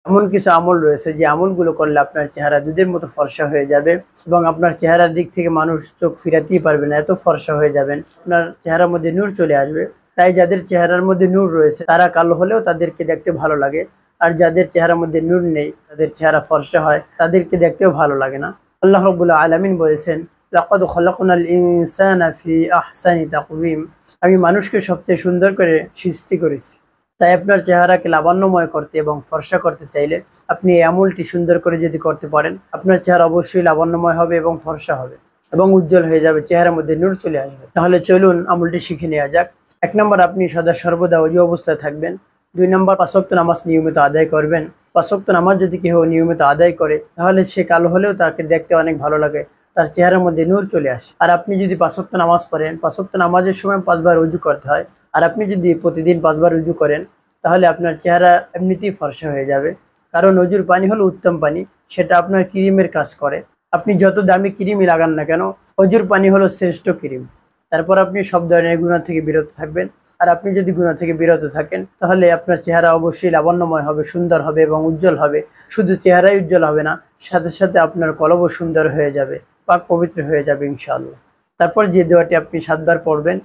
এমন কিছু আমল রয়েছে যে আমলগুলো করলে আপনার চেহারা দুধের মতো ফর্সা হয়ে যাবে এবং আপনার চেহারার দিক থেকে মানুষ চোখ ফিরাতেই পারবে না, এত ফর্সা হয়ে যাবেন। আপনার চেহারার মধ্যে নূর চলে আসবে। তাই যাদের চেহারার মধ্যে নূর রয়েছে তারা কালো হলেও তাদেরকে দেখতে ভালো লাগে, আর যাদের চেহারার মধ্যে নূর নেই, তাদের চেহারা ফর্সা হয়, তাদেরকে দেখতেও ভালো লাগে না। আল্লাহ রাব্বুল আলামিন বলেছেন, লাকাদ খলাকনাল ইনসানা ফি আহসানি তাকওয়িম, আমি মানুষকে সবচেয়ে সুন্দর করে সৃষ্টি করেছি। তাই আপনার চেহারাকে লাবণ্যময় করতে এবং ফর্সা করতে চাইলে আপনি এই আমলটি সুন্দর করে যদি করতে পারেন, আপনার চেহারা অবশ্যই লাবণ্যময় হবে এবং ফর্সা হবে এবং উজ্জ্বল হয়ে যাবে, চেহারার মধ্যে নূর চলে আসবে। তাহলে চলুন আমলটি শিখে নেওয়া যাক। 1 নম্বর, আপনি সদা সর্বদা ওযু অবস্থায় থাকবেন। 2 নম্বর, 5 ওয়াক্ত নামাজ নিয়মিত আদায় করবেন। 5 ওয়াক্ত নামাজ যদি কেউ নিয়মিত আদায় করে তাহলে সে কালো হলেও তাকে দেখতে অনেক ভালো লাগে, তার চেহারার মধ্যে নূর চলে আসে। আর আপনি যদি 5 ওয়াক্ত নামাজ পড়েন, 5 ওয়াক্ত নামাজের সময় 5 বার ওযু করতে হয়, আর আপনি যদি প্রতিদিন 5 বার ওযু করেন তাহলে আপনার চেহারা এমনিতেই ফর্সা হয়ে যাবে। কারণ অজুর পানি হলো উত্তম পানি, সেটা আপনার ক্রিমের কাজ করে। আপনি যত দামি ক্রিমই লাগান না কেন, অজুর পানি হলো শ্রেষ্ঠ ক্রিম। তারপর আপনি সব ধরনের গুনাহ থেকে বিরত থাকবেন। আর আপনি যদি গুনাহ থেকে বিরত থাকেন তাহলে আপনার চেহারা অবশ্যই লাবণ্যময় হবে, সুন্দর হবে এবং উজ্জ্বল হবে। শুধু চেহারাই উজ্জ্বল হবে না, সাথে সাথে আপনার কলবও সুন্দর হয়ে যাবে, পাক পবিত্র হয়ে যাবে ইনশাআল্লাহ। তারপর যে দোয়াটি আপনি 7 বার পড়বেন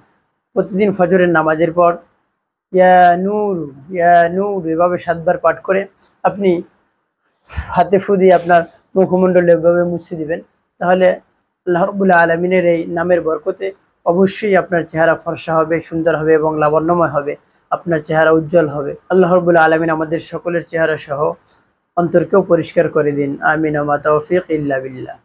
প্রতিদিন ফজরের নামাজের পর, ইয়া নূর ইয়া নূর, এভাবে 7 বার পাঠ করে আপনি হাতে ফু দিয়ে আপনার মুখমণ্ডল এভাবে মুছে দিবেন। তাহলে আল্লাহ রাব্বুল আলামিনের এই নামের বরকতে অবশ্যই আপনার চেহারা ফর্সা হবে, সুন্দর হবে এবং লাবণ্যময় হবে, আপনার চেহারা উজ্জ্বল হবে। আল্লাহ রাব্বুল আলামিন আমাদের সকলের চেহারা সহ অন্তরকেও পরিষ্কার করে দিন। আমিন ওয়া মা তাওফীক ইল্লা বিল্লাহ।